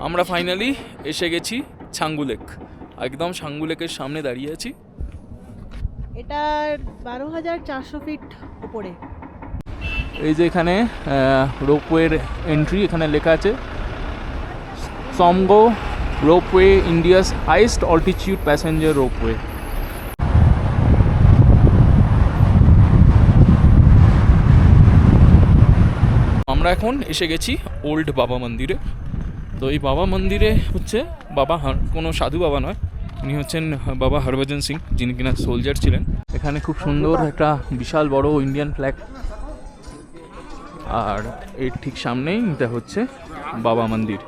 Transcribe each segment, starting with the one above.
আমরা ফাইনালি এসে গেছি ছাঙ্গু লেক। একদম ছাঙ্গু লেকের সামনে দাঁড়িয়ে আছি। এটা 12,400 ফিট উপরে। এই যে এখানে রোপওয়ের এন্ট্রি, এখানে লেখা আছে Tsomgo ropeway India's highest altitude passenger ropeway. আমরা এখন এসে গেছি ওল্ড বাবা মন্দিরে। তো এই বাবা মন্দিরে হচ্ছে বাবা কোনো সাধু বাবা নয়, উনি হচ্ছেন বাবা হরভজন সিং, যিনি কিনা সোলজার ছিলেন। এখানে খুব সুন্দর একটা বিশাল বড় ইন্ডিয়ান ফ্ল্যাগ, আর এর ঠিক সামনেই এটা হচ্ছে বাবা মন্দির।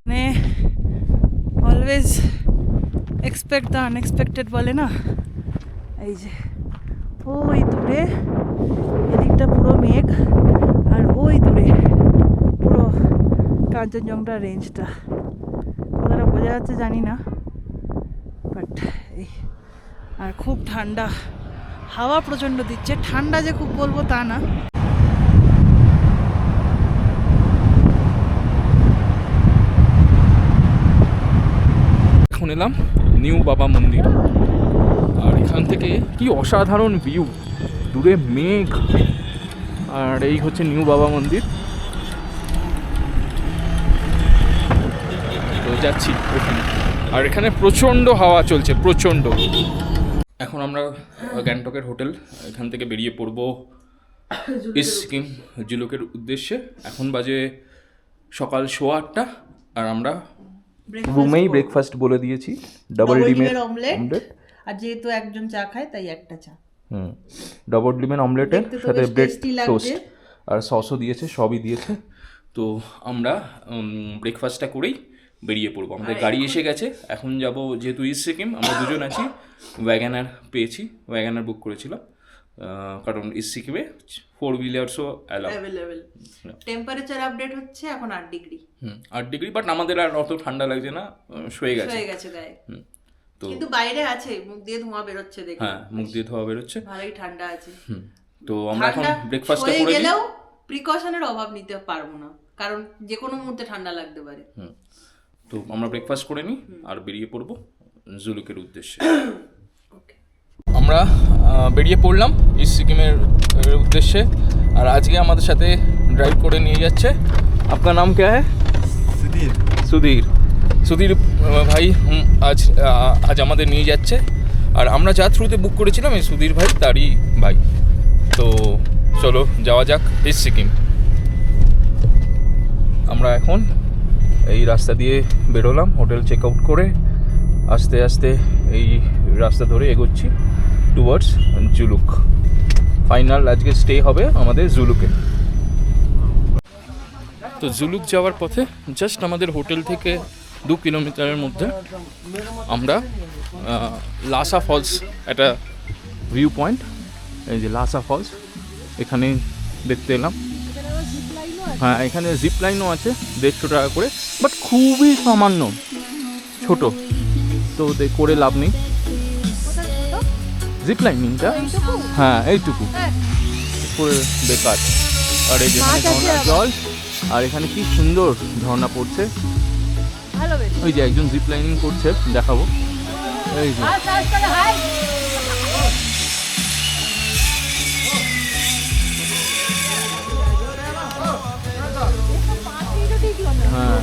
মানে অলওয়েজ এক্সপেক্ট দ্য আনএক্সপেক্টেড বলে না, এই যে ওই দূরে এদিকটা পুরো মেঘ, আর ওই দূরে পুরো কাঞ্চনজঙ্ঘা রেঞ্জটা। কতটা বোঝা যাচ্ছে জানি না, বাট এই আর খুব ঠান্ডা, হাওয়া প্রচণ্ড দিচ্ছে। ঠান্ডা যে খুব বলবো তা না। এখন এলাম নিউ বাবা মন্দির, আর এখান থেকে কি অসাধারণ ভিউ, দূরে মেঘ, আর এই হচ্ছে নিউ বাবা মন্দির। তো যাচ্ছি ওখানে, আর এখানে প্রচণ্ড হাওয়া চলছে, প্রচণ্ড। এখন আমরা গ্যাংটকের হোটেল, এখান থেকে বেরিয়ে পড়বো ইস্ট সিকিম জুলুকের উদ্দেশ্যে। এখন বাজে সকাল 8:15, আর আমরা রুমেই ব্রেকফাস্ট বলে দিয়েছি, ডাবল ডিমের অমলেট। আর যেহেতু একজন চা খায় তাই একটা চা। ডাবল ডিমের অমলেটের সাথে ব্রেড টোস্ট আর সসও দিয়েছে, সবই দিয়েছে। তো আমরা ব্রেকফাস্টটা করেই বেরিয়ে পড়বো। আমাদের গাড়ি এসে গেছে, এখন যাব, যেহেতু ইস্ট সিকিম আমরা দুজন আছি, ওয়াগানার পেয়েছি, ওয়াগানার বুক করেছিলাম, কারণ ইস্ট সিকিমে 4 হুইলার্সও অ্যাভেলেবেল। টেম্পারেচার আপডেট হচ্ছে এখন 8 ডিগ্রি। 8 ডিগ্রি, বাট আমাদের আর অত ঠান্ডা লাগছে না, শুয়ে গেছে গায়ে। তো কিন্তু বাইরে আছে, মুখ দিয়ে ধোঁয়া বেরোচ্ছে, দেখুন। হ্যাঁ, মুখ দিয়ে ধোঁয়া বেরোচ্ছে, ভালোই ঠান্ডা আছে। তো আমরা এখন ব্রেকফাস্টটা করে গেলেও প্রিকশনের অভাব নিতে পারবো না, কারণ যে কোনো মুহূর্তে ঠান্ডা লাগতে পারে। তো আমরা ব্রেকফাস্ট করে নিই আর বেরিয়ে পড়বো জুলুকের উদ্দেশ্যে। আমরা বেরিয়ে পড়লাম ইস্ট সিকিমের উদ্দেশ্যে, আর আজকে আমাদের সাথে ড্রাইভ করে নিয়ে যাচ্ছে, আপনার নাম क्या है? সুধীর ভাই আজ আমাদের নিয়ে যাচ্ছে। আর আমরা যা থ্রুতে বুক করেছিলাম এই সুধীর ভাই, তারই ভাই। তো চলো যাওয়া যাক ইস্ট সিকিম। আমরা এখন এই রাস্তা দিয়ে বেরোলাম, হোটেল চেক আউট করে আস্তে আস্তে এই রাস্তা ধরে এগোচ্ছি টুয়ার্ডস জুলুক। ফাইনাল আজকে স্টে হবে আমাদের জুলুকে। তো জুলুক যাওয়ার পথে জাস্ট আমাদের হোটেল থেকে 2 কিলোমিটারের মধ্যে আমরা লাসা ফলস, একটা ভিউ পয়েন্ট, এই যে লাসা ফলস, এখানে দেখতে এলাম। হ্যাঁ, এখানে জিপ লাইনও আছে 150 টাকা করে, বাট খুবই সামান্য ছোট, তো করে লাভ নেই জিপ লাইনিংটা। হ্যাঁ, এইটুকু করে বেকার। আর এই যেখানে ঝর্ণার জল, আর এখানে কি সুন্দর ঝর্ণা পড়ছে, ওই যে একজন জিপ লাইনিং করছে, দেখাবো। এই যে হ্যাঁ,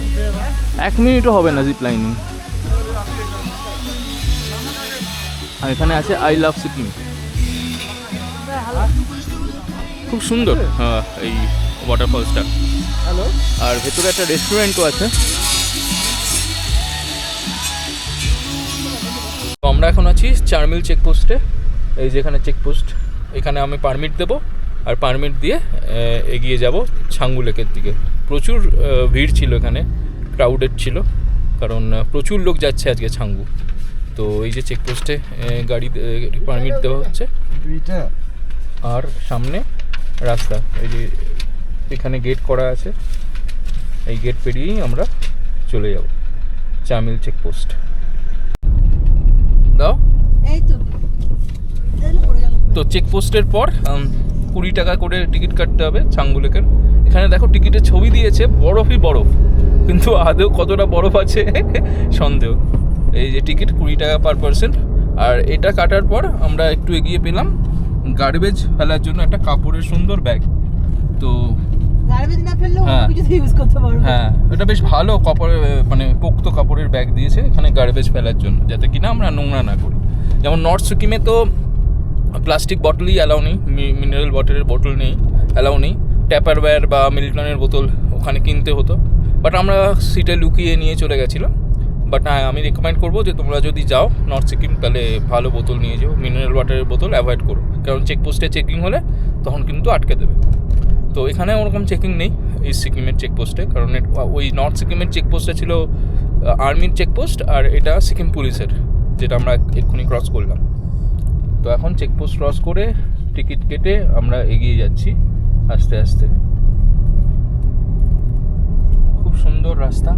1 মিনিটও হবে না জিপ লাইনিং। আর এখানে আছে আই লাভ সিকিম, খুব সুন্দর এই ওয়াটারফলসটা। আর ভেতরে একটা রেস্টুরেন্টও আছে। তো আমরা এখন আছি চারমিল চেকপোস্টে, এই যেখানে চেকপোস্ট, এখানে আমি পারমিট দেবো, আর পারমিট দিয়ে এগিয়ে যাব ছাঙ্গু লেকের দিকে। প্রচুর ভিড় ছিল এখানে, ক্রাউডেড ছিল, কারণ প্রচুর লোক যাচ্ছে আজকে ছাঙ্গু। তো এই যে চেকপোস্টে গাড়ি পারমিট দেওয়া হচ্ছে, আর সামনে রাস্তা, এই যে এখানে গেট করা আছে, এই গেট পেরিয়েই আমরা চলে যাব চারমিল চেকপোস্ট। দাও তো চেকপোস্টের পর 20 টাকা করে টিকিট কাটতে হবে ছাঙ্গু লেকের। এখানে দেখো টিকিটের ছবি দিয়েছে, বরফই বরফ, কিন্তু আদৌ কতটা বরফ আছে সন্দেহ। এই যে টিকিট 20 টাকা পার পার্সন। আর এটা কাটার পর আমরা একটু এগিয়ে পেলাম গার্বেজ ফেলার জন্য একটা কাপড়ের সুন্দর ব্যাগ। তো গার্বেজ না ফেললেও হ্যাঁ। কিছু ইউজ করতে পারবো। হ্যাঁ, এটা বেশ ভালো কাপড়ের মানে পোক্ত কাপড়ের ব্যাগ দিয়েছে এখানে গার্বেজ ফেলার জন্য, যাতে কিনা আমরা নোংরা না করি। যেমন নর্থ সিকিমে তো প্লাস্টিক বটলই অ্যালাউ নেই, মিনারেল ওয়াটারের বোতল নেই, অ্যালাউ নেই। ট্যাপারওয়্যার বা মিল্টনের বোতল ওখানে কিনতে হতো, বাট আমরা সিটে লুকিয়ে নিয়ে চলে গেছিলাম। বাট আমি রেকমেন্ড করবো যে তোমরা যদি যাও নর্থ সিকিম তাহলে ভালো বোতল নিয়ে যাও, মিনারেল ওয়াটারের বোতল অ্যাভয়েড করো, কারণ চেকপোস্টে চেকিং হলে তখন কিন্তু আটকে দেবে। তো এখানে ওরকম চেকিং নেই এই সিকিমের চেকপোস্টে, কারণ ওই নর্থ সিকিমের চেকপোস্টে ছিল আর্মির চেকপোস্ট, আর এটা সিকিম পুলিশের, যেটা আমরা এক্ষুনি ক্রস করলাম। তো এখন চেকপোস্ট ক্রস করে টিকিট কেটে আমরা এগিয়ে যাচ্ছি আস্তে আস্তে। খুব সুন্দর রাস্তা।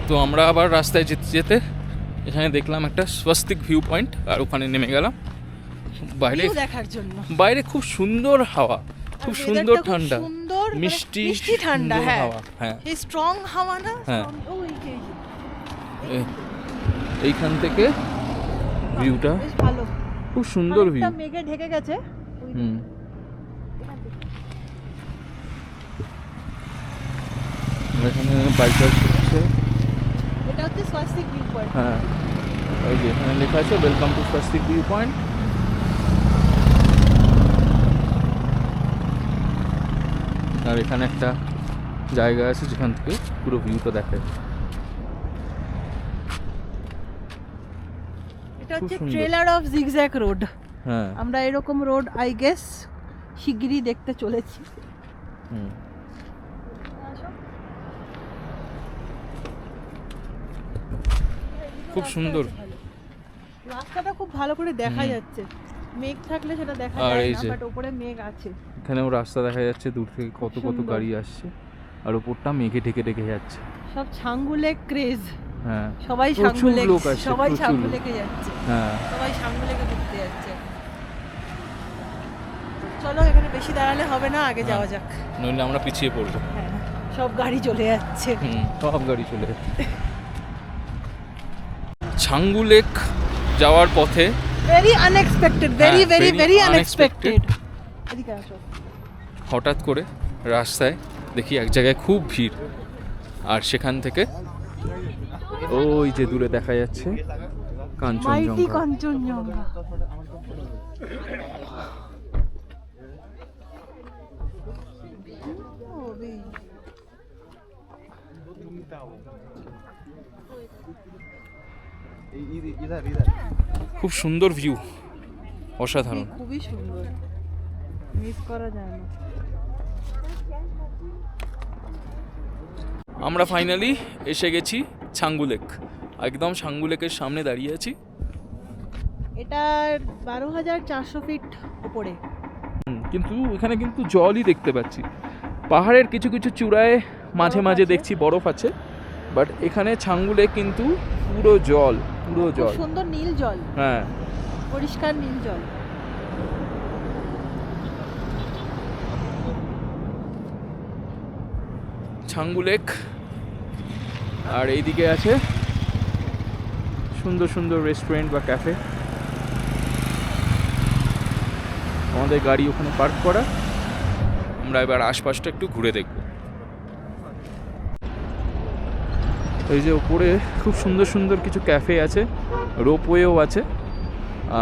তো আমরা আবার রাস্তায় যেতে যেতে এখানে দেখলাম একটা স্বস্তিক ভিউ পয়েন্ট, আর ওখানে নেমে গেলাম। বাইরে View দেখার জন্য। বাইরে খুব সুন্দর হাওয়া, খুব আর সুন্দর weather টা খুব ঠান্ডা, সুন্দর, মানে মিষ্টি মিষ্টি ঠান্ডা, সুন্দর হ্যাঁ। হাওয়া। হ্যাঁ, এই স্ট্রং হাওয়া না? হ্যাঁ। strong- ও, এই যে, এইখান থেকে ভিউটা বেশ ভালো। খুব সুন্দর ভিউ। খানিকটা মেঘে ঢেকে গেছে। ওই হুম, এখান থেকে। এখানে বাইক হচ্ছে। এটা হচ্ছে স্বাস্তিক ভিউ পয়েন্ট। হ্যাঁ, ওই যে এখানে লেখা আছে welcome to Swastik view point. আর এখানে একটা জায়গা আছে যেখান থেকে পুরো ভিউটা দেখায়। এটা খুব হচ্ছে সুন্দর। Trailer of zigzag road. হ্যাঁ, আমরা এরকম রোড আই গেস শিগগিরই দেখতে চলেছি। হুম, খুব সুন্দর। রাস্তাটা খুব ভালো করে দেখা হুম। যাচ্ছে। মেঘ থাকলে সেটা দেখা আর যায় এই না, যে- বাট উপরে মেঘ আছে। এখানেও রাস্তা দেখা যাচ্ছে দূর থেকে, কত কত সুন্দর। গাড়ি আসছে, আর ওপরটা মেঘে ঢেকে ঢেকে যাচ্ছে। সব ছাঙ্গুলে ক্রেজ। হ্যাঁ, সবাই প্রচুর ছাঙ্গুলে, লোক আসছে, সবাই প্রচুর ছাঙ্গুলেকে যাচ্ছে। হ্যাঁ, সবাই ছাঙ্গুলেকে ঘুরতে যাচ্ছে। চলো, এখানে বেশি দাঁড়ালে হবে না, আগে যাওয়া যাক। নইলে আমরা পিছিয়ে পড়বো। হ্যাঁ, সব গাড়ি চলে যাচ্ছে। সব গাড়ি চলে যাচ্ছে। ছাঙ্গু লেক যাওয়ার পথে ভেরি আনএক্সপেক্টেড, ভেরি হ্যাঁ, very very very unexpected। Unexpected. এদিকে আসো। হঠাৎ করে রাস্তায় দেখি এক জায়গায় খুব ভিড়, আর সেখান থেকে ওই যে দূরে দেখা যাচ্ছে মাইটি কাঞ্চনজঙ্ঘা। কাঞ্চনজঙ্ঘা। খুব সুন্দর ভিউ, অসাধারণ। খুবই সুন্দর, মিস করা যায় না। আমরা ফাইনালি এসে গেছি ছাঙ্গু লেক। একদম ছাঙ্গু লেকের সামনে দাঁড়িয়ে আছি। এটা 12,400 ফিট উপরে। কিন্তু এখানে কিন্তু জলই দেখতে পাচ্ছি। পাহাড়ের কিছু কিছু চূড়ায় মাঝে বরফ মাঝে আছে। দেখছি বরফ আছে, বাট এখানে ছাঙ্গু লেক কিন্তু পুরো জল, পুরো খুব জল। সুন্দর নীল জল, হ্যাঁ, পরিষ্কার নীল জল। ছাঙ্গু লেক। আর এইদিকে আছে সুন্দর সুন্দর রেস্টুরেন্ট বা ক্যাফে। আমাদের গাড়ি ওখানে পার্ক করা। আমরা এবার আশপাশটা একটু ঘুরে দেখব। এই যে ওপরে খুব সুন্দর সুন্দর কিছু ক্যাফে আছে, রোপওয়েও আছে।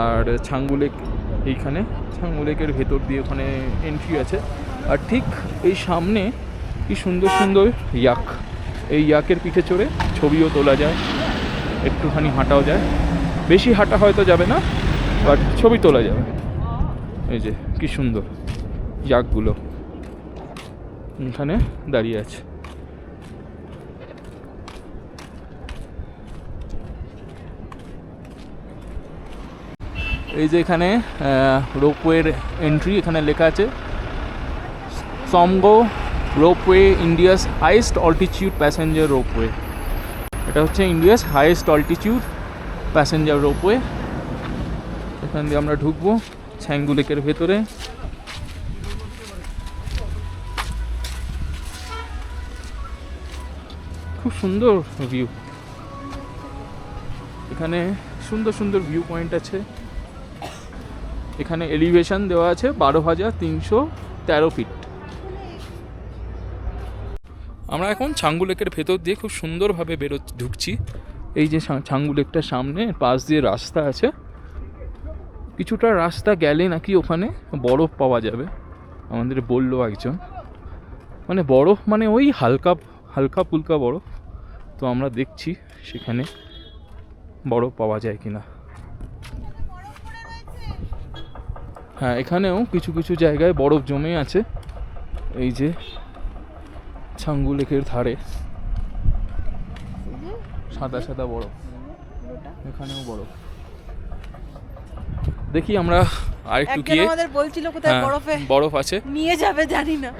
আর ছাঙ্গু লেক, এইখানে ছাঙ্গু লেকের ভেতর দিয়ে ওখানে এন্ট্রি আছে। আর ঠিক এই সামনে কি সুন্দর সুন্দর ইয়াক, এই ইয়াকের পিঠে চড়ে ছবিও তোলা যায়, একটুখানি হাঁটাও যায়। বেশি হাঁটা হয়তো যাবে না, বাট ছবি তোলা যাবে। এই যে কি সুন্দর ইয়াকগুলো এখানে দাঁড়িয়ে আছে। এই যে এখানে রোপওয়ের এন্ট্রি, এখানে লেখা আছে Tsomgo ropeway India's highest altitude passenger ropeway. এটা হচ্ছে India's highest altitude passenger ropeway. এখান দিয়ে আমরা ঢুকবো ছাঙ্গু লেকের ভেতরে। খুব সুন্দর ভিউ, এখানে সুন্দর সুন্দর ভিউ পয়েন্ট আছে। এখানে এলিভেশন দেওয়া আছে 12,313 ফিট। আমরা এখন ছাঙ্গু লেকের ভেতর দিয়ে খুব সুন্দরভাবে ঢুকছি। এই যে ছাঙ্গু লেকটার সামনে পাশ দিয়ে রাস্তা আছে, কিছুটা রাস্তা গেলে নাকি ওখানে বরফ পাওয়া যাবে, আমাদের বললো একজন। মানে বরফ মানে ওই হালকা হালকা ফুলকা বরফ। তো আমরা দেখছি সেখানে বরফ পাওয়া যায় কিনা। হ্যাঁ, এখানেও কিছু কিছু জায়গায় বরফ জমে আছে। এই যে ছাঙ্গু লেকের ধারে সাদা সাদা বরফ, এখানেও বরফ। দেখি আমরা আরেকটু গিয়ে, আমাদের বলছিল কোথায় বরফ আছে নিয়ে যাবে জানি না,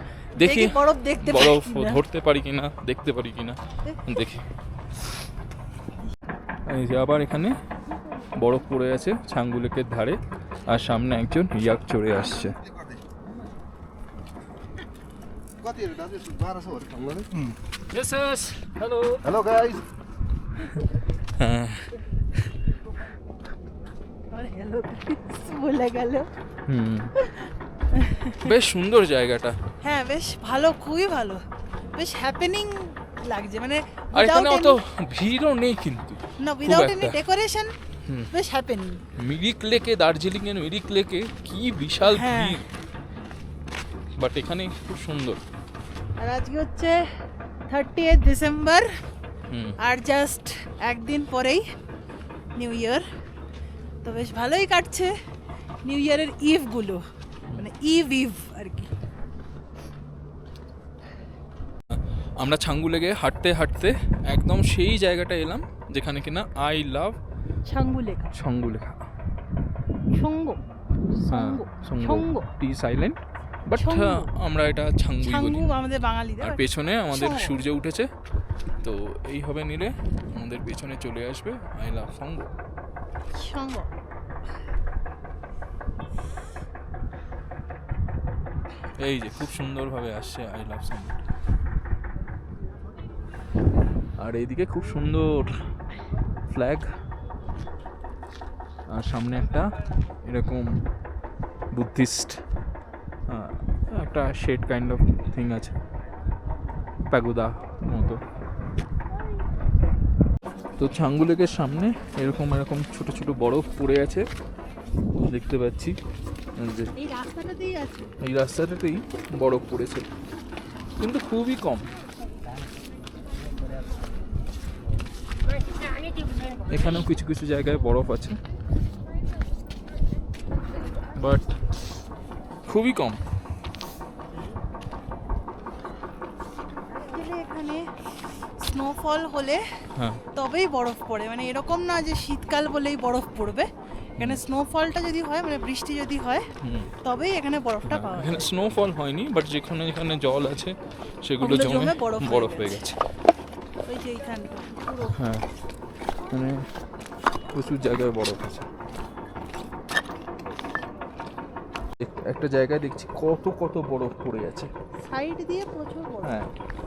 দেখি বরফ দেখতে বরফ ধরতে পারি কিনা, দেখতে পারি কিনা দেখি। এই যে আবার এখানে বরফ পড়ে আছে ছাঙ্গু লেকের ধারে, আর সামনে একজন ইয়াক চড়ে আসছে। Hello guys. হ্যাঁ, বলে গেল। বেশ সুন্দর জায়গাটা। হ্যাঁ বেশ ভালো, খুবই ভালো, বেশ হ্যাপেনিং লাগছে। মানে আর এখানে অত ভিড়ও নেই কিন্তু, না, উইদাউট এনি ডেকোরেশন, বেশ হ্যাপেনিং। মিরিক লেকে, দার্জিলিং এর মিরিক লেকে কি বিশাল ভিড়, বাট এখানে খুব সুন্দর। আর আজকে হচ্ছে 30 ডিসেম্বর, আর জাস্ট একদিন পরেই নিউ ইয়ার। তো বেশ ভালোই কাটছে নিউ ইয়ারের ইভগুলো, মানে ইভ আর কি। আমরা ছাঙ্গু লেকে হাঁটতে হাঁটতে একদম সেই জায়গাটা এলাম যেখানে কিনা I love Changu lake, Changu লেখা। সঙ্গ সঙ্গ টি সাইলেন্ট, বাট আমরা এটা ছাঙ্গু বলি আমাদের বাঙালিদের। আর পেছনে আমাদের সূর্য উঠেছে, তো এইভাবে নিলে আমাদের পেছনে চলে আসবে আই লাভ সঙ্গ। এই যে খুব সুন্দরভাবে আসছে আই লাভ সঙ্গ। আর এইদিকে খুব সুন্দর ফ্ল্যাগ, আর সামনে একটা এরকম বুদ্ধিস্ট একটা শেড কাইন্ড অফ থিং আছে, প্যাগোদা মতো। তো ছাঙ্গু লেকের সামনে এরকম এরকম ছোট ছোট বরফ পড়ে আছে দেখতে পাচ্ছি। এই রাস্তাটাতেই বরফ পড়েছে, কিন্তু খুবই কম। এখানেও কিছু কিছু জায়গায় বরফ আছে, বাট খুবই কম। এখানে স্নোফল হলে তবেই বরফ পড়ে, মানে এরকম না যে শীতকাল বলেই বরফ পড়বে। এখানে স্নোফলটা যদি হয়, মানে বৃষ্টি যদি হয়, তবেই এখানে বরফটা পাওয়া যায়। এখানে স্নোফল হয়নি, বাট যেখানে যেখানে জল আছে সেগুলো জমে বরফ হয়ে গেছে। ওই যে এইখানটা হ্যাঁ, মানে প্রচুর জায়গায় বরফ আছে। একটা জায়গায় দেখছি কত কত বরফ পড়ে আছে, সাইড দিয়ে প্রচুর বরফ। হ্যাঁ,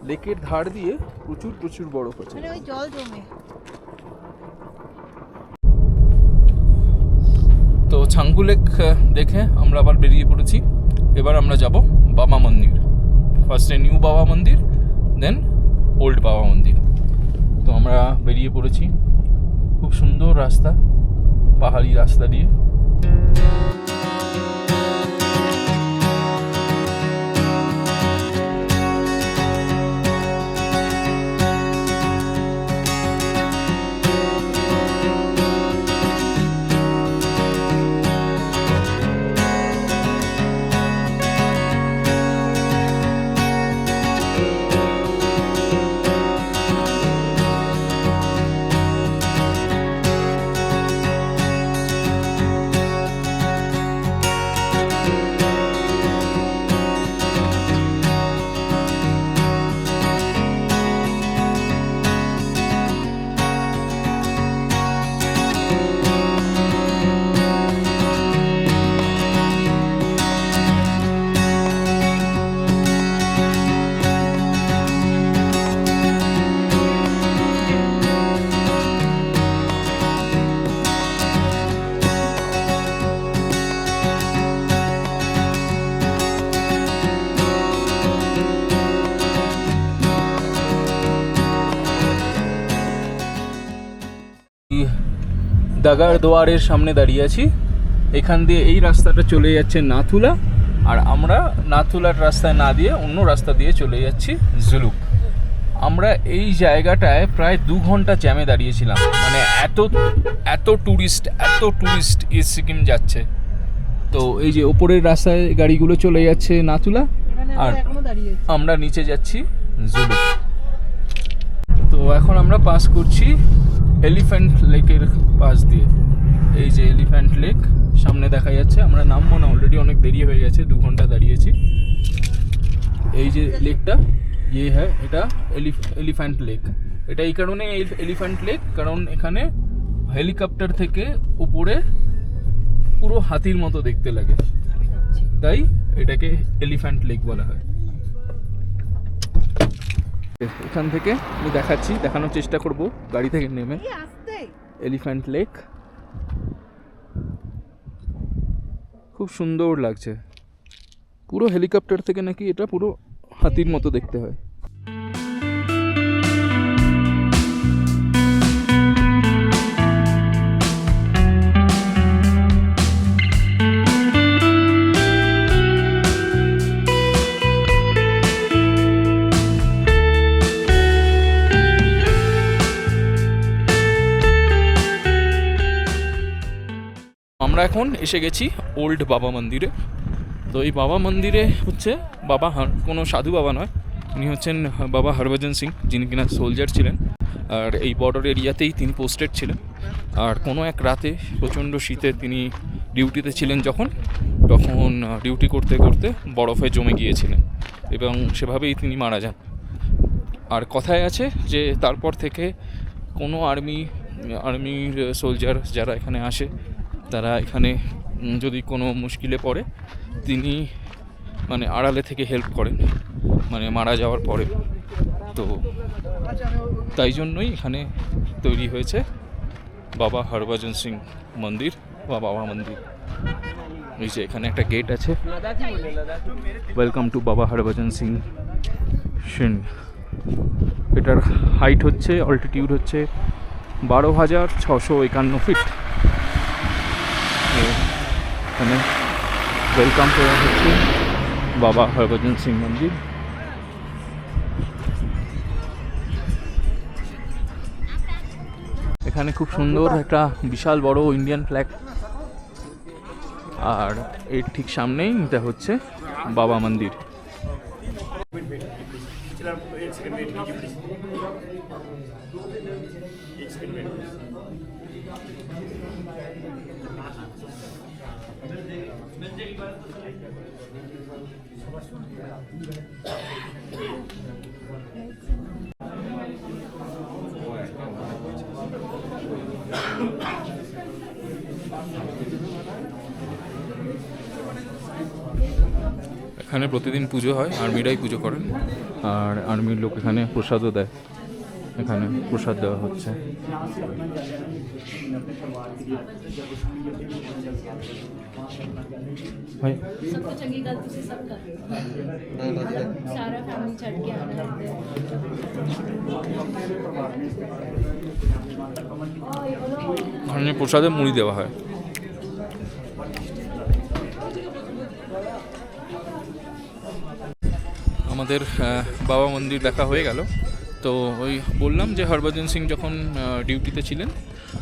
লেকের ধার দিয়ে প্রচুর প্রচুর বরফ আছে, মানে ওই জল জমে। তো ছাঙ্গু লেক দেখে আমরা আবার বেরিয়ে পড়েছি। এবার আমরা যাব বাবা মন্দির। ফার্স্টে নিউ বাবা মন্দির, দেন ওল্ড বাবা মন্দির। তো আমরা বেরিয়ে পড়েছি, খুব সুন্দর রাস্তা, পাহাড়ি রাস্তা দিয়ে। দাগার দোয়ারের সামনে দাঁড়িয়ে আছি। এখান দিয়ে এই রাস্তাটা চলে যাচ্ছে নাথুলা, আর আমরা নাথুলার রাস্তায় না দিয়ে অন্য রাস্তা দিয়ে চলে যাচ্ছি জুলুক। আমরা এই জায়গাটায় প্রায় 2 ঘন্টা জ্যামে দাঁড়িয়েছিলাম, মানে এত ট্যুরিস্ট ইস্ট সিকিম যাচ্ছে। তো এই যে ওপরের রাস্তায় গাড়িগুলো চলে যাচ্ছে নাথুলা, আর আমরা নিচে যাচ্ছি জুলুক। তো এখন আমরা পাস করছি এলিফ্যান্ট লেকের পাশ দিয়ে। এই যে এলিফ্যান্ট লেক সামনে দেখা যাচ্ছে। আমরা নামবো না, অলরেডি অনেক দেরি হয়ে গেছে, 2 ঘন্টা দাঁড়িয়েছি। এই যে লেকটা হ্যাঁ, এটা এলিফ্যান্ট লেক। এটা এই কারণে এলিফ্যান্ট লেক, কারণ এখানে হেলিকপ্টার থেকে উপরে পুরো হাতির মতো দেখতে লাগে, তাই এটাকে এলিফ্যান্ট লেক বলা হয়। এখান থেকে আমি দেখানোর চেষ্টা করব গাড়ি থেকে নেমে। এলিফ্যান্ট লেক খুব সুন্দর লাগছে, পুরো হেলিকপ্টার থেকে নাকি এটা পুরো হাতির মতো দেখতে হয়। আমরা এখন এসে গেছি ওল্ড বাবা মন্দিরে। তো এই বাবা মন্দিরে হচ্ছে কোনো সাধু বাবা নয়, উনি হচ্ছেন বাবা হরভজন সিং, যিনি কিনা সোলজার ছিলেন, আর এই বর্ডার এরিয়াতেই তিনি পোস্টেড ছিলেন। আর কোনো এক রাতে প্রচণ্ড শীতে তিনি ডিউটিতে ছিলেন তখন ডিউটি করতে করতে বরফে জমে গিয়েছিলেন এবং সেভাবেই তিনি মারা যান। আর কথায় আছে যে তারপর থেকে কোনো আর্মির সোলজার যারা এখানে আসে, তারা এখানে যদি কোনো মুশকিলে পড়ে, তিনি মানে আড়ালে থেকে হেল্প করেন, মানে মারা যাওয়ার পরে। তো তাই জন্যই এখানে তৈরি হয়েছে বাবা হরভজন সিং মন্দির বা বাবা মন্দির। এই যে এখানে একটা গেট আছে, ওয়েলকাম টু বাবা হরভজন সিং সিং। এটার হাইট হচ্ছে, অল্টিটিউড হচ্ছে 12,651 ফিট। এখানে ওয়েলকাম করা হচ্ছে বাবা হরভজন সিং মন্দির। এখানে খুব সুন্দর একটা বিশাল বড় ইন্ডিয়ান ফ্ল্যাগ, আর এর ঠিক সামনেই এটা হচ্ছে বাবা মন্দির। এখানে প্রতিদিন পুজো হয়, আর্মিরাই পুজো করেন, আর আর্মির লোক এখানে প্রসাদও দেয়। এখানে প্রসাদ দেওয়া হচ্ছে। ভাই सब कुछ चंगी गलती से सब कर सारा फैमिली छड़ के आना है ওখানে প্রসাদে মুড়ি দেওয়া হয়। আমাদের বাবা মন্দির দেখা হয়ে গেল। তো ওই বললাম যে হরভজন সিং যখন ডিউটিতে ছিলেন,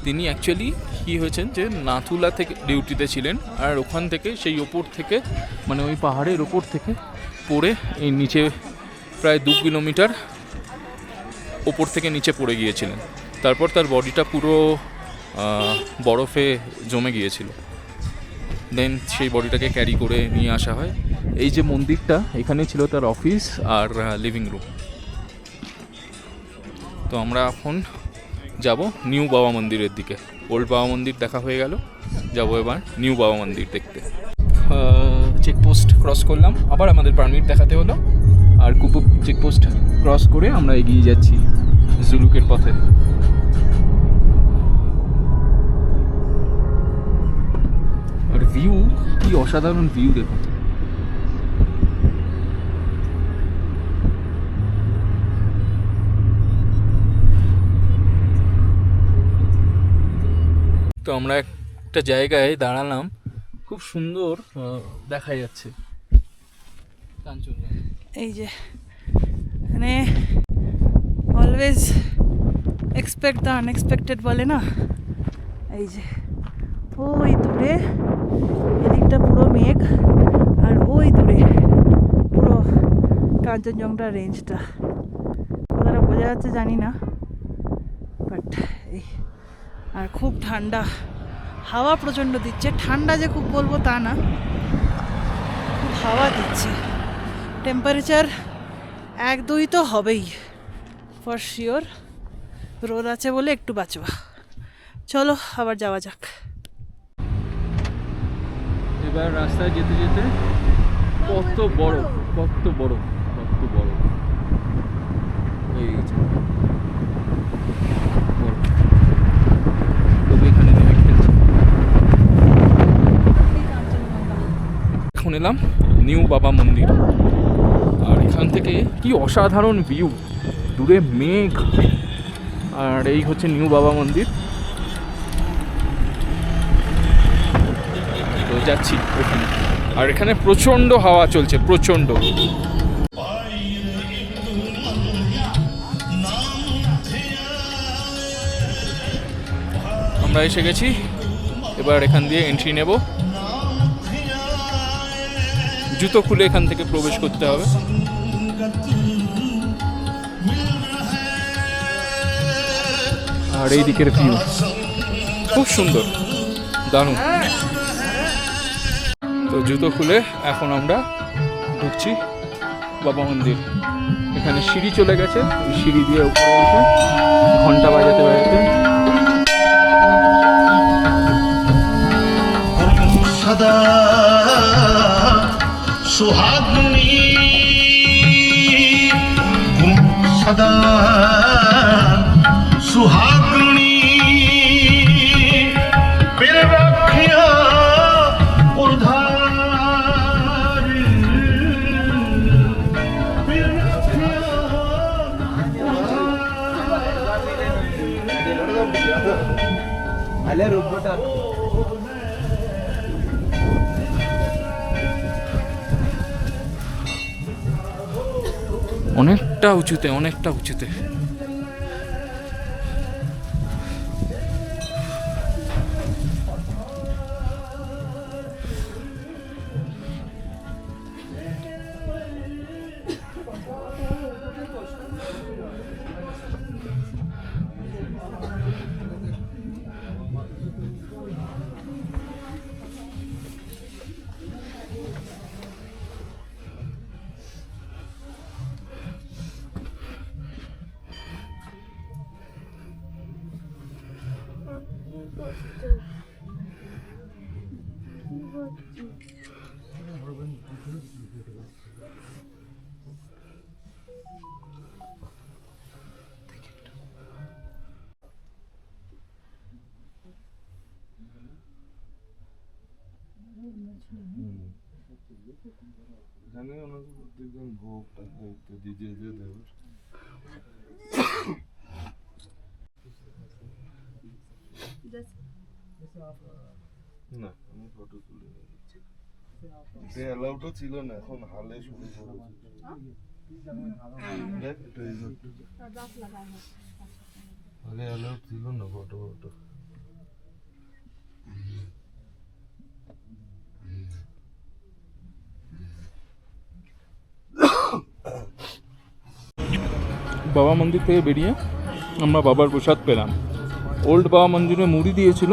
তিনি অ্যাকচুয়ালি কী হয়েছেন যে নাথুলা থেকে ডিউটিতে ছিলেন, আর ওখান থেকে সেই ওপর থেকে মানে ওই পাহাড়ের ওপর থেকে পড়ে এই নিচে প্রায় 2 কিলোমিটার ওপর থেকে নিচে পড়ে গিয়েছিলেন। তারপর তার বডিটা পুরো বরফে জমে গিয়েছিল। দেন সেই বডিটাকে ক্যারি করে নিয়ে আসা হয়। এই যে মন্দিরটা, এখানে ছিল তার অফিস আর লিভিং রুম। তো আমরা এখন যাব নিউ বাবা মন্দিরের দিকে। ওল্ড বাবা মন্দির দেখা হয়ে গেল, যাব এবার নিউ বাবা মন্দির দেখতে। চেকপোস্ট ক্রস করলাম, আবার আমাদের পারমিট দেখাতে হলো, আর কুপুপ চেকপোস্ট ক্রস করে আমরা এগিয়ে যাচ্ছি জুলুকের পথে। আর ভিউ কি অসাধারণ ভিউ দেখুন। তো আমরা একটা জায়গায় দাঁড়ালাম, খুব সুন্দর দেখা যাচ্ছে কাঞ্চনজঙ্ঘা। এই যে মানে অলওয়েজ এক্সপেক্ট দ্য আনএক্সপেক্টেড বলে না, এই যে ওই দূরে এদিকটা পুরো মেঘ, আর ওই দূরে পুরো কাঞ্চনজঙ্ঘা রেঞ্জটা। কথাটা বোঝা যাচ্ছে জানি না, বাট এই আর খুব ঠান্ডা, হাওয়া প্রচণ্ড দিচ্ছে। ঠান্ডা যে খুব বলবো তা না, খুব হাওয়া দিচ্ছে। টেম্পারেচার 1-2 তো হবেই ফর শিওর। রোদ আছে বলে একটু বাঁচবা। চলো আবার যাওয়া যাক। এবার রাস্তায় যেতে যেতে কত বড় কত বড় কত বড় এই যে বরফ। তবে এখানে নেমে খেলছে। এখন এলাম নিউ বাবা মন্দির, আর এখান থেকে কি অসাধারণ ভিউ, দূরে মেঘ, আর এই হচ্ছে নিউ বাবা মন্দির। তো যাচ্ছি ওখানে, আর এখানে প্রচণ্ড হাওয়া চলছে, প্রচণ্ড। আমরা এসে গেছি, এবার এখান দিয়ে এন্ট্রি নেব। জুতো খুলে এখান থেকে প্রবেশ করতে হবে। আর এই দিকের ভিউ খুব সুন্দর, দারুণ। তো জুতো খুলে এখন আমরা ঢুকছি বাবা মন্দির। এখানে সিঁড়ি চলে গেছে, ওই সিঁড়ি দিয়ে উপরে উঠে ঘন্টা বাজাতে বাজাতে সদা সুহাগিনী সদা সুহাগিনী পের রাখিয়া উর্ধার পের রাখিয়া আলে রূপটা অনেকটা উঁচুতে, অনেকটা উঁচুতে। এখানে ওনার দেখবেন ভোগ টাকা ইত্যাদি যে যে দেবের না আমি ফটো তুলে নিয়ে যাচ্ছি সে অ্যালাউডও ছিল না এখন হালে শুরু করেছে দেখ এটা এই আগে অ্যালাউড ছিল না ফটো ফটো বাবা মন্দির থেকে বেরিয়ে আমরা বাবার প্রসাদ পেলাম। ওল্ড বাবা মন্দিরে মুড়ি দিয়েছিল,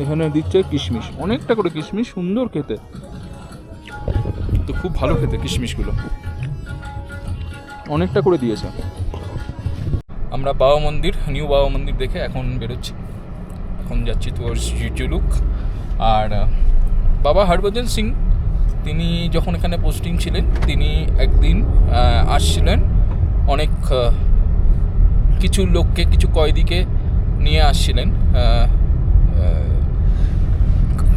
এখানে দিচ্ছে কিশমিশ, অনেকটা করে কিশমিশ, সুন্দর খেতে, তো খুব ভালো খেতে কিশমিশগুলো, অনেকটা করে দিয়েছে। আমরা বাবা মন্দির, নিউ বাবা মন্দির দেখে এখন বেরোচ্ছি, এখন যাচ্ছি টুয়ার্ডস জুলুক। আর বাবা হরভজন সিং তিনি যখন এখানে পোস্টিং ছিলেন, তিনি একদিন আসছিলেন অনেক কিছু লোককে, কিছু কয়েদিকে নিয়ে আসছিলেন,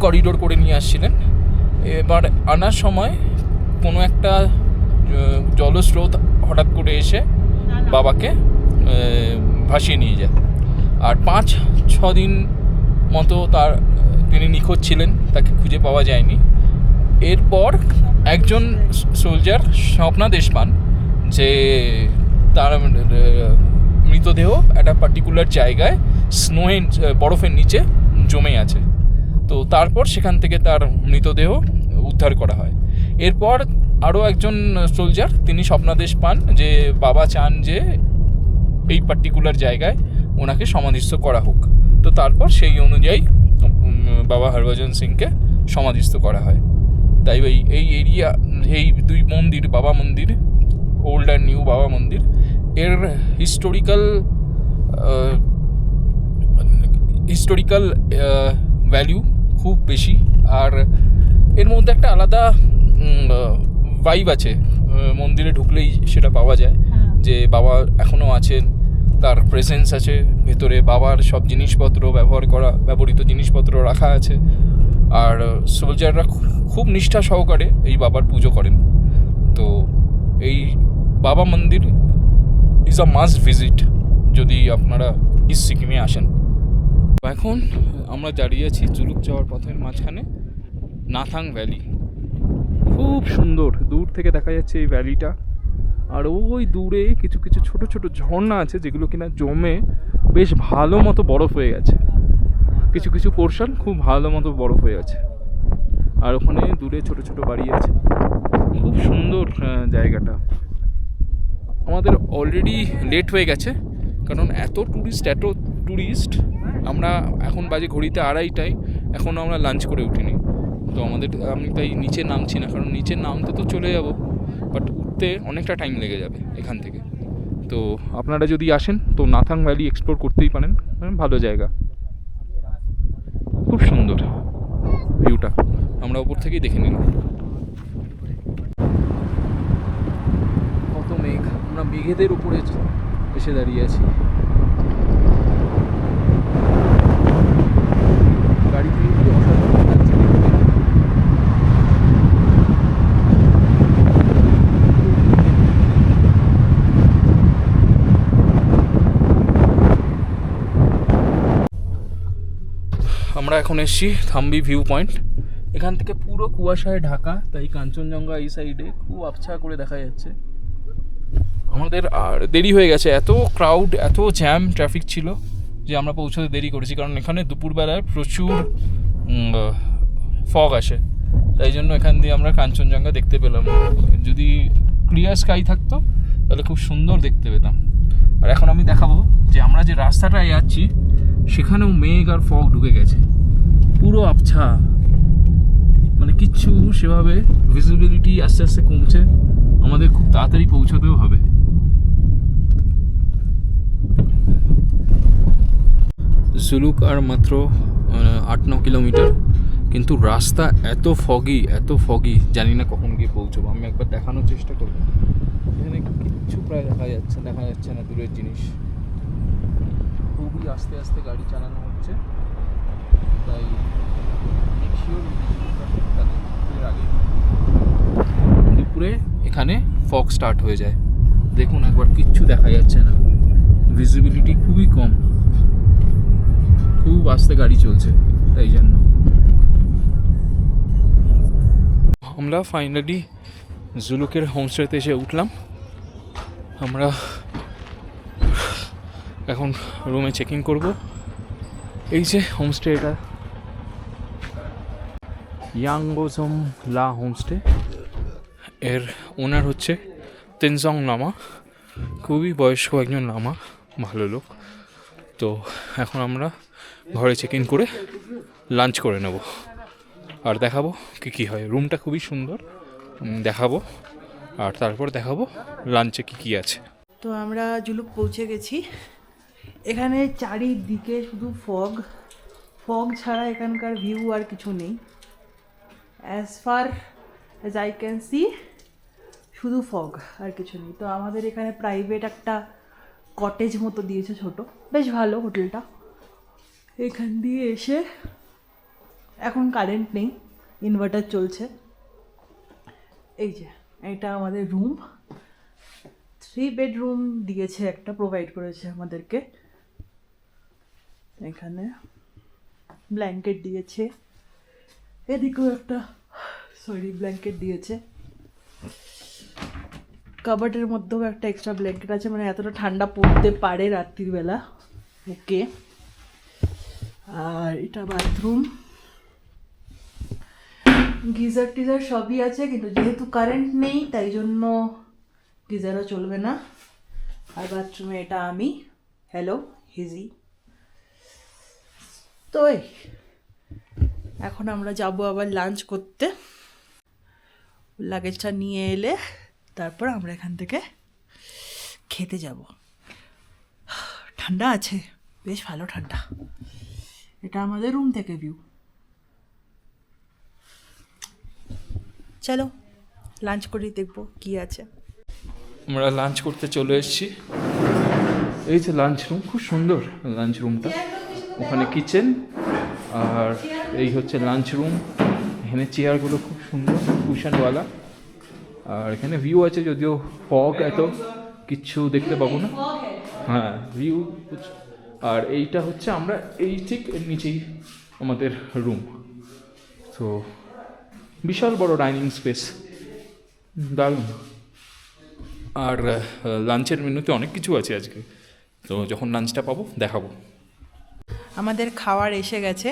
করিডোর করে নিয়ে আসছিলেন। এবার আনার সময় কোনো একটা জলস্রোত হঠাৎ করে এসে বাবাকে ভাসিয়ে নিয়ে যায়। আর 5-6 দিন মতো তিনি নিখোঁজ ছিলেন, তাকে খুঁজে পাওয়া যায়নি। এরপর একজন সোলজার স্বপ্নাদেশ পান যে তার মৃতদেহ একটা পার্টিকুলার জায়গায় বরফের নিচে জমে আছে। তো তারপর সেখান থেকে তার মৃতদেহ উদ্ধার করা হয়। এরপর আরও একজন সোলজার তিনি স্বপ্নাদেশ পান যে বাবা চান যে এই পার্টিকুলার জায়গায় ওনাকে সমাধিস্থ করা হোক। তো তারপর সেই অনুযায়ী বাবা হরভজন সিংকে সমাধিস্থ করা হয়। তাই এই এরিয়া, এই দুই মন্দির, বাবা মন্দির, ওল্ড অ্যান্ড নিউ বাবা মন্দির, এর হিস্টোরিক্যাল ভ্যালু খুব বেশি। আর এর মধ্যে একটা আলাদা ভাইব আছে, মন্দিরে ঢুকলেই সেটা পাওয়া যায় যে বাবা এখনও আছেন, তার প্রেজেন্স আছে ভেতরে, বাবার সব জিনিসপত্র ব্যবহৃত জিনিসপত্র রাখা আছে। আর সোলজাররা খুব নিষ্ঠা সহকারে এই বাবার পুজো করেন। তো এই বাবা মন্দির ইজ আ মাস্ট ভিজিট যদি আপনারা ইস্ট সিকিমে আসেন। এখন আমরা দাঁড়িয়ে আছি জুলুক যাওয়ার পথের মাঝখানে, নাথাং ভ্যালি। খুব সুন্দর, দূর থেকে দেখা যাচ্ছে এই ভ্যালিটা। আর ওই দূরে কিছু কিছু ছোট ছোট ঝর্ণা আছে যেগুলো কিনা জমে বেশ ভালো মতো বরফ হয়ে গেছে, কিছু কিছু পোর্শন খুব ভালো মতো বরফ হয়ে আছে। আর ওখানে দূরে ছোট ছোট বাড়ি আছে, খুব সুন্দর জায়গাটা। আমাদের অলরেডি লেট হয়ে গেছে, কারণ এত ট্যুরিস্ট। আমরা এখন বাজে ঘড়িতে 2:30টায়, এখনও আমরা লাঞ্চ করে উঠিনি। তো আমি তাই নিচে নামছি না, কারণ নিচে নামতে তো চলে যাব, বাট উঠতে অনেকটা টাইম লেগে যাবে এখান থেকে। তো আপনারা যদি আসেন তো নাথাং ভ্যালি এক্সপ্লোর করতেই পারেন, ভালো জায়গা, খুব সুন্দর ভিউটা, আমরা ওপর থেকেই দেখে নিলাম। কত মেঘ, আমরা মেঘেদের উপরে এসে দাঁড়িয়ে আছি। গাড়ি থেকে কি অসাধারণ লাগছে দেখতে। আমরা এখন এসেছি থাম্বি ভিউ পয়েন্ট। এখান থেকে পুরো কুয়াশায় ঢাকা, তাই কাঞ্চনজঙ্ঘা এই সাইডে খুব আবছা করে দেখা যাচ্ছে। আমাদের আর দেরি হয়ে গেছে, এত ক্রাউড, এত জ্যাম ট্রাফিক ছিল যে আমরা পৌঁছতে দেরি করেছি, কারণ এখানে দুপুরবেলায় প্রচুর ফগ আসে, তাই জন্য এখান দিয়ে আমরা কাঞ্চনজঙ্ঘা দেখতে পেলাম। যদি ক্লিয়ার স্কাই থাকতো তাহলে খুব সুন্দর দেখতে পেতাম। আর এখন আমি দেখাবো যে আমরা যে রাস্তাটায় যাচ্ছি সেখানেও মেঘ আর ফগ ঢুকে গেছে, পুরো আবছা, মানে কিচ্ছু সেভাবে ভিজিবিলিটি আস্তে আস্তে কমছে, আমাদের খুব তাড়াতাড়ি পৌঁছতেও হবে। জুলুক আর মাত্র 8-9 কিলোমিটার, কিন্তু রাস্তা এত ফগি, জানি না কখন গিয়ে পৌঁছবো। আমি একবার দেখানোর চেষ্টা করবো। এখানে কিচ্ছু প্রায় দেখা যাচ্ছে না দূরের জিনিস, খুবই আস্তে আস্তে গাড়ি চালানো হচ্ছে, তাই মেক শিওর আগে দুপুরে এখানে ফগ স্টার্ট হয়ে যায়। দেখুন একবার, কিচ্ছু দেখা যাচ্ছে না, ভিজিবিলিটি খুবই কম, খুব আস্তে গাড়ি চলছে, তাই জন্য। আমরা ফাইনালি জুলুকের হোমস্টেতে এসে উঠলাম। আমরা এখন রুমে চেক ইন করবো। এই যে হোমস্টে, এটা ইয়াংগোজম লা হোমস্টে। এর ওনার হচ্ছে তেনজং লামা, খুবই বয়স্ক একজন লামা, ভালো লোক। তো এখন আমরা ঘরে চেক ইন করে লাঞ্চ করে নেব, আর দেখাবো কী কী হয়। রুমটা খুবই সুন্দর, দেখাবো, আর তারপর দেখাবো লাঞ্চে কী কী আছে। তো আমরা জুলুক পৌঁছে গেছি। এখানে চারিদিকে শুধু ফগ, ফগ ছাড়া এখানকার ভিউ আর কিছু নেই। As far as I can see শুধু ফগ, আর কিছু নেই। তো আমাদের এখানে প্রাইভেট একটা কটেজ মতো দিয়েছে, ছোট, বেশ ভালো হোটেলটা। এখান দিয়ে এসে, এখন কারেন্ট নেই, ইনভার্টার চলছে। এই যে এটা আমাদের রুম, 3 বেডরুম দিয়েছে, একটা প্রোভাইড করেছে আমাদেরকে। এখানে ব্ল্যাঙ্কেট দিয়েছে, এদিকেও একটা ব্ল্যাঙ্কেট দিয়েছে। কাবার্ডের মধ্যেও একটা এক্সট্রা ব্ল্যাঙ্কেট আছে, মানে এতটা ঠান্ডা পড়তে পারে রাত্রির বেলা। ওকে, আর এটা বাথরুম, গিজার টিজার সবই আছে, কিন্তু যেহেতু কারেন্ট নেই তাই জন্য গিজারও চলবে না। আর বাথরুমে এটা আমি, হ্যালো হিজি। তো এখন আমরা যাব আবার লাঞ্চ করতে। লাগেজটা নিয়ে এলে তারপর আমরা এখান থেকে খেতে যাব। ঠান্ডা আছে, বেশ ভালো ঠান্ডা। এটা আমাদের রুম থেকে ভিউ। চলো লাঞ্চ করি, দেখবো কি আছে। আমরা লাঞ্চ করতে চলে এসেছি। এই যে লাঞ্চ রুম, খুব সুন্দর লাঞ্চ রুমটা। ওখানে কিচেন, আর এই হচ্ছে লাঞ্চ রুম। এখানে চেয়ারগুলো খুব সুন্দর, কুশনওয়ালা। আর এখানে ভিউ আছে, যদিও ফগ এত কিচ্ছু দেখতে পাবো না। হ্যাঁ, ভিউ। আর এইটা হচ্ছে আমরা এই ঠিক এর নিচেই আমাদের রুম। তো বিশাল বড় ডাইনিং স্পেস, দারুণ। আর লাঞ্চের মেনুতে অনেক কিছু আছে আজকে, তো যখন লাঞ্চটা পাবো দেখাবো। আমাদের খাবার এসে গেছে।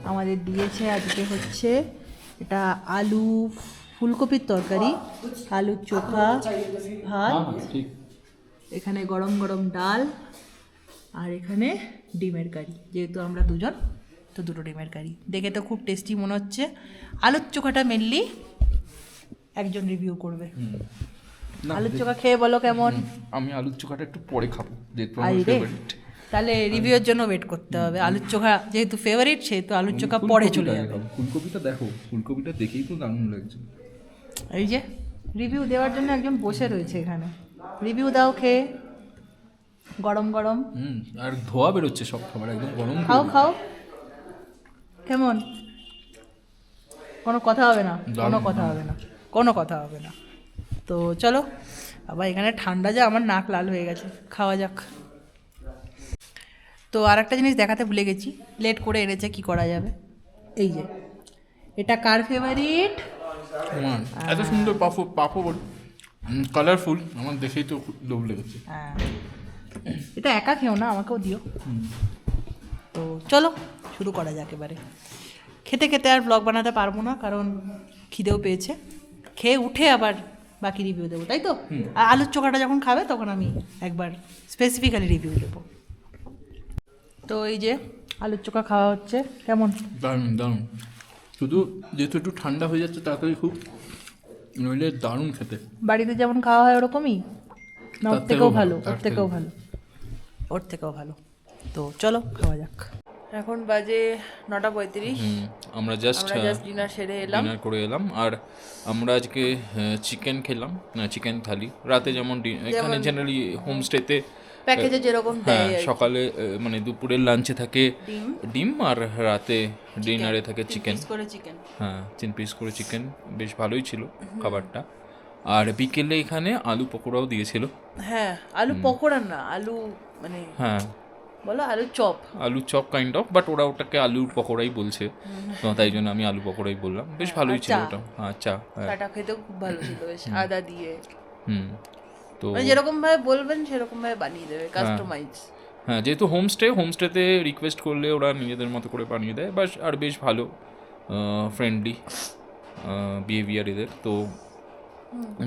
আমাদের দিয়েছে আজকে হচ্ছে এটা আলু ফুলকপির তরকারি, আলুর চোখা, ভাত, ঠিক। এখানে গরম গরম ডাল, আর এখানে ডিমের কারি। যেহেতু আমরা দুজন, তো 2টো ডিমের কারি। দেখে তো খুব টেস্টি মনে হচ্ছে। আলুর চোখাটা মেনলি একজন রিভিউ করবে। আলুর চোখা খেয়ে বলো কেমন। আমি আলুর চোখাটা একটু পরে খাবো, যেহেতু আরে, আমার ফেভারিট। তাহলে রিভিউর জন্য ওয়েট করতে হবে। আলুর চোখা যেহেতু ফেভারিট, সেহেতু আলুর চোখা পরে চলে যাবে। ফুলকপিটা দেখো, ফুলকপিটা দেখেই তো দারুণ লাগছে। এই যে রিভিউ দেওয়ার জন্য একজন বসে রয়েছে এখানে। রিভিউ দাও খেয়ে, গরম গরম। আর ধোয়া বেরোচ্ছে সব খাবার, একদম গরম। খাও খাও, কেমন? কোনো কথা হবে না, কোনো কথা হবে না, কোনো কথা হবে না। তো চলো, আবার এখানে ঠান্ডা, যা আমার নাক লাল হয়ে গেছে। খাওয়া যাক। তো আর একটা জিনিস দেখাতে ভুলে গেছি, লেট করে এনেছে, কি করা যাবে। এই যে এটা কার ফেভারিট? এত সুন্দর পাপড়, কালারফুল, আমার দেখেই তো লোভ লেগেছে। হ্যাঁ, এটা একা খেও না, আমাকেও দিও। তো চলো শুরু করা যাক এবারে। খেতে খেতে আর ব্লগ বানাতে পারবো না, কারণ খিদেও পেয়েছে। খেয়ে উঠে আবার বাকি রিভিউ দেবো, তাই তো? আর আলুর চোখাটা যখন খাবে তখন আমি একবার স্পেসিফিক্যালি রিভিউ দেবো। তো এই যে আলুর চোখা খাওয়া হচ্ছে, কেমন? দারুণ দারুণ। শুধু যেহেতু একটু ঠান্ডা হয়ে যাচ্ছে তাড়াতাড়ি, খুব নইলে দারুণ খেতে। বাড়িতে যেমন খাওয়া হয় ওরকমই না? ওর থেকেও ভালো, ওর তার থেকেও ভালো, ওর থেকেও ভালো। তো চলো খাওয়া যাক। এখন বাজে 9:35। আমরা জাস্ট আমরা জাস্ট ডিনার সেরে এলাম। ডিনার করে এলাম। আর আমরা আজকে চিকেন খেলাম, চিকেন থালি। রাতে যেমন এখানে জেনারেলি হোমস্টেতে প্যাকেজে যেরকম হ্যাঁ দেয় আর কি। সকালে মানে দুপুরের লাঞ্চে থাকে ডিম ডিম, আর রাতে ডিনারে থাকে চিকেন। 3 piece করে চিকেন। হ্যাঁ 3 পিস করে চিকেন, বেশ ভালোই ছিল খাবারটা। আর বিকেলে এখানে আলু পকোড়াও দিয়েছিল। হ্যাঁ, আলু পকোড়া না, আলু মানে হ্যাঁ বলো আলু চপ। আলু চপ কাইন্ড অফ, বাট ওরা ওটাকে আলুর পকোড়াই বলছে, তো তাই জন্য আমি আলু পকোড়াই বললাম। বেশ ভালোই ছিল চা। ওটা। হ্যাঁ চা, হ্যাঁ চাটা খেতেও খুব ভালো ছিল, বেশ আদা দিয়ে। হুম। তো মানে যেরকম ভাবে বলবেন সেরকম ভাবে বানিয়ে দেবে, কাস্টমাইজ। হ্যাঁ যেহেতু হোমস্টেতে রিকোয়েস্ট করলে ওরা নিজেদের মতো করে বানিয়ে দেয়, বাস আর বেশ ভালো ফ্রেন্ডলি বিহেভিয়ার এদের। তো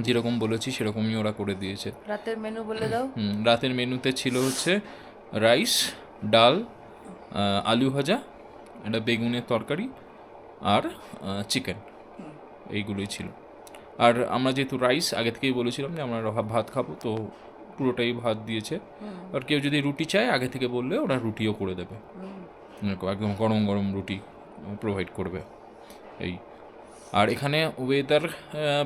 যেরকম বলেছি সেরকমই ওরা করে দিয়েছে। রাতের মেনু বলে দাও। রাতের মেনুতে ছিল হচ্ছে রাইস, ডাল, আলু ভাজা, একটা বেগুনের তরকারি আর চিকেন, এইগুলোই ছিল। আর আমরা যেহেতু রাইস আগে থেকেই বলেছিলাম যে আমরা ভাত খাবো, তো পুরোটাই ভাত দিয়েছে। আর কেউ যদি রুটি চায় আগে থেকে বললে ওরা রুটিও করে দেবে, একদম গরম গরম রুটি প্রোভাইড করবে এই। আর এখানে ওয়েদার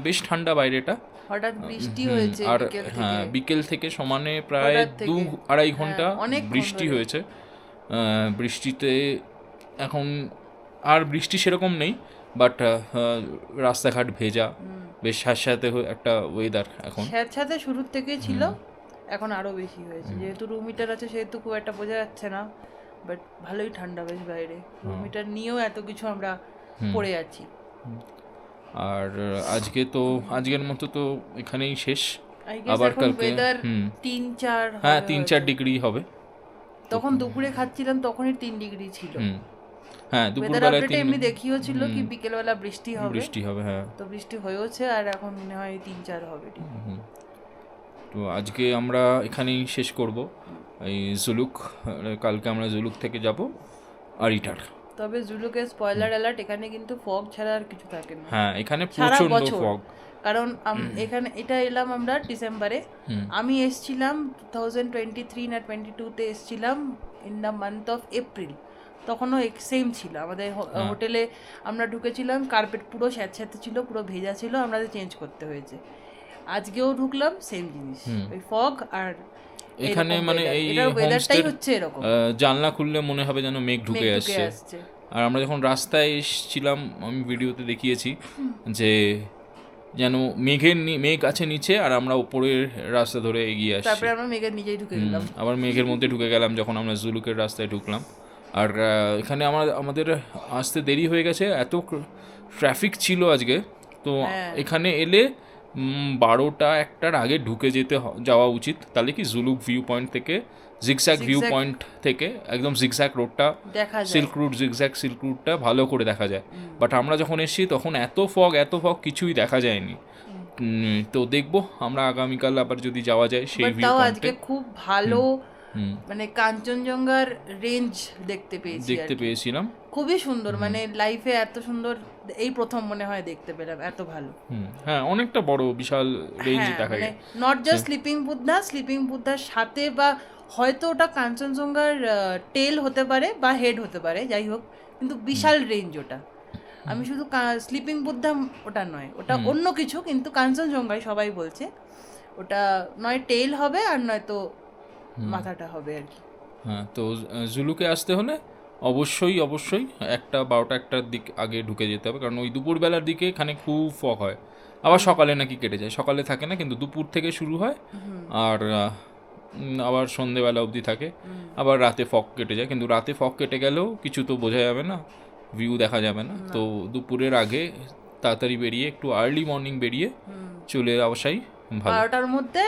বেশ ঠান্ডা বাইরেটা। হঠাৎ বৃষ্টি হয়েছে আর বিকেল হ্যাঁ থেকে। বিকেল থেকে সমানে প্রায় হঠাৎ থেকে। 2-2.5 ঘন্টা হ্যাঁ, অনেকক্ষণ বৃষ্টি ধরে। হয়েছে। বৃষ্টিতে এখন আর বৃষ্টি সেরকম নেই, বাট রাস্তাঘাট ভেজা, বেশ স্যাঁতস্যাঁতে একটা ওয়েদার এখন। স্যাঁতস্যাঁতে শুরুর থেকেই ছিল, এখন আরো বেশি হয়েছে। যেহেতু রুম হিটার আছে সেহেতু খুব একটা বোঝা যাচ্ছে না, বাট ভালোই ঠান্ডা বেশ বাইরে। রুম হিটার নিয়েও এত কিছু আমরা পড়ে আছি। আর আজকের মতো তো এখানেই শেষ। I guess আবার এখন কালকে weather 3-4 হ্যাঁ হবে 3-4 হয়তো। ডিগ্রি হবে। তখন দুপুরে খাচ্ছিলাম তখনই 3 ডিগ্রি ছিল। হ্যাঁ ওয়েদার দুপুরবেলায় আপডেটে এমনি দেখিও ছিল কি বিকেলবেলা বৃষ্টি হবে। বৃষ্টি হবে, হ্যাঁ। তো বৃষ্টি হয়েওছে, আর এখন মনে হয় 3-4 হবে ঠিক। তো আজকে আমরা এখানেই শেষ করব এই জুলুক। কালকে আমরা জুলুক থেকে যাব আরিটার। তবে জুলুকের স্পয়লার অ্যালার্ট, এখানে কিন্তু ফগ ছাড়া আর কিছু থাকে না হ্যাঁ এখানে সারা প্রচন্ড বছর। ফগ। কারণ এখানে এটা এলাম আমরা ডিসেম্বরে। আমি এসছিলাম 2023 না 22-তে এসছিলাম in the month of April. তখনও সেম ছিল আমাদের হোটেলে। আমরা ঢুকেছিলাম, কার্পেট পুরো স্যাঁতস্যাঁতে ছিল, পুরো ভেজা ছিল, আমাদের চেঞ্জ করতে হয়েছে। আজকেও ঢুকলাম সেম জিনিস, ওই ফগ। আর এখানে মানে এই ওয়েদারটাই হচ্ছে এরকম, জানলা খুললে মনে হবে যেন মেঘ ঢুকে আসছে। আর আমরা যখন রাস্তায় এসেছিলাম, আমি ভিডিওতে দেখিয়েছি যে যেন মেঘ আছে নিচে, আর আমরা উপরের রাস্তা ধরে এগিয়ে আসছি। তারপরে আমরা মেঘের নিচেই ঢুকে গেলাম। আবার মেঘের মধ্যে ঢুকে গেলাম যখন আমরা জুলুকের রাস্তায় ঢুকলাম। আর এখানে আমাদের আসতে দেরি হয়ে গেছে, এত ট্রাফিক ছিল আজকে। তো এখানে এলে 12টা-1টার আগে ঢুকে যাওয়া উচিত, তাহলে কি জুলুক ভিউ পয়েন্ট থেকে জিগজ্যাগ ভিউ পয়েন্ট থেকে একদম জিগজ্যাগ রোডটা, জিগজ্যাগ সিল্ক রুটটা ভালো করে দেখা যায়। বাট আমরা যখন এসেছি তখন এত ফগ কিছুই দেখা যায়নি। তো দেখবো আমরা আগামীকাল আবার যদি যাওয়া যায় সেই ভিউ পয়েন্টে। আজকে খুব ভালো মানে কাঞ্চনজঙ্ঘার রেঞ্জ দেখতে পেয়েছিলাম। খুবই সুন্দর, মানে লাইফে এত সুন্দর এই প্রথম মনে হয় দেখতে পেলাম, এত ভালো। হ্যাঁ অনেকটা বড় বিশাল রেঞ্জ দেখা যায়। নট জাস্ট স্লিপিং বুদ্ধার সাথে, বা হয়তো ওটা কাঞ্চনজঙ্ঘার টেল হতে পারে বা হেড হতে পারে, যাই হোক, কিন্তু বিশাল রেঞ্জ ওটা। আমি শুধু স্লিপিং বুদ্ধা ওটা নয়, ওটা অন্য কিছু, কিন্তু কাঞ্চনজঙ্ঘায় সবাই বলছে ওটা নয় টেল হবে আর নয়তো মাথাটা হবে আর কি। হ্যাঁ তো জুলুকে আসতে হলে অবশ্যই 12টার দিক আগে ঢুকে যেতে হবে, কারণ ওই দুপুরবেলার দিকে এখানে খুব ফগ হয়। আবার সকালে নাকি কেটে যায়, সকালে থাকে না, কিন্তু দুপুর থেকে শুরু হয় আর আবার সন্ধেবেলা অবধি থাকে। আবার রাতে ফগ কেটে যায়, কিন্তু রাতে ফগ কেটে গেলেও কিছু তো বোঝা যাবে না, ভিউ দেখা যাবে না। তো দুপুরের আগে তাড়াতাড়ি বেরিয়ে, একটু আর্লি মর্নিং বেরিয়ে চলে আসাই ভালো। 12টার মধ্যে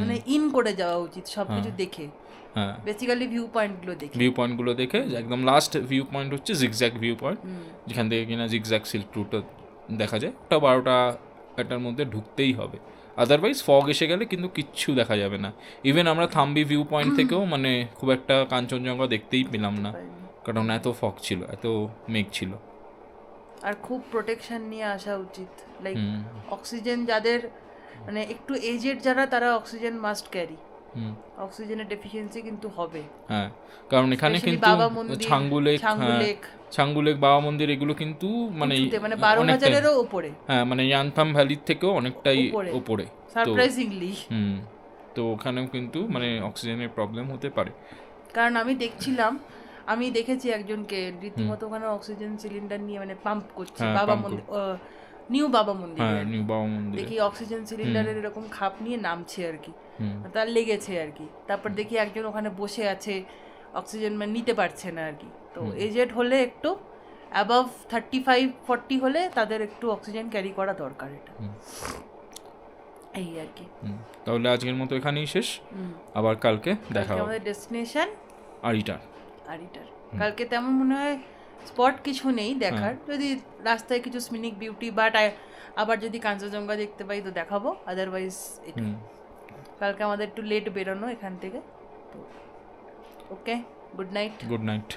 মানে ইন করে যাওয়া উচিত সবকিছু দেখে। হ্যাঁ বেসিক্যালি ভিউ পয়েন্টগুলো দেখে একদম লাস্ট ভিউ পয়েন্ট হচ্ছে জিগজ্যাগ ভিউ পয়েন্ট, যেখান থেকে কিনা জিগজ্যাগ সিল্ক রুটটা দেখা যায়। ওটা 12টার মধ্যে ঢুকতেই হবে, আদারওয়াইজ ফগ এসে গেলে কিন্তু কিচ্ছু দেখা যাবে না। ইভেন আমরা থাম্বি ভিউ পয়েন্ট থেকেও মানে খুব একটা কাঞ্চনজঙ্ঘা দেখতেই পেলাম না, কারণ এত ফগ ছিল, এত মেঘ ছিল। আর খুব প্রোটেকশন নিয়ে আসা উচিত, লাইক অক্সিজেন যাদের মানে একটু এজেড যারা, তারা অক্সিজেন মাস্ট ক্যারি। হুম। অক্সিজেনের ডেফিসিয়েন্সি কিন্তু হবে। হ্যাঁ, কারণ এখানে Especially কিন্তু বাবা মন্দির, ছাঙ্গুলেক, ছাঙ্গুলেক। ছাঙ্গুলেক বাবা মন্দির এগুলো কিন্তু মানে উঁচুতে, মানে অনেকটাই 12,000-এরও উপরে। হ্যাঁ, মানে ইয়ানথাম ভ্যালির থেকেও অনেকটাই উপরে। ওপরে। তো সারপ্রাইজিংলি। তো ওখানেও কিন্তু মানে অক্সিজেনের প্রবলেম হতে পারে। কারণ আমি দেখেছি একজনকে রীতিমতো ওখানে অক্সিজেন সিলিন্ডার নিয়ে মানে পাম্প করছে হ্যাঁ, বাবা pump মন্দির, নিউ বাবা মন্দিরে হ্যাঁ, আর কি। নিউ বাবা মন্দিরে। দেখি অক্সিজেন সিলিন্ডারের এরকম খাপ নিয়ে নামছে আর কি, হুম। তার লেগেছে আর কি। তারপর দেখি একজন ওখানে বসে আছে, অক্সিজেন মানে নিতে পারছে না আর কি। তো এজেড হলে একটু অ্যাবাভ 35-40 হলে তাদের একটু অক্সিজেন ক্যারি করা দরকার, এটা এই আর কি। তাহলে আজকের মতো এখানেই শেষ, আবার কালকে দেখা কালকে হবে আমাদের ডেস্টিনেশন আরিটার। কালকে তেমন মনে হয় স্পট কিছু নেই দেখার, যদি রাস্তায় কিছু স্মিনিক বিউটি বাট আবার যদি কাঞ্চনজঙ্ঘা দেখতে পাই তো দেখাবো, আদারওয়াইজ কালকে আমাদের একটু লেট বেরোনো এখান থেকে। তো ওকে, গুড নাইট। Good night.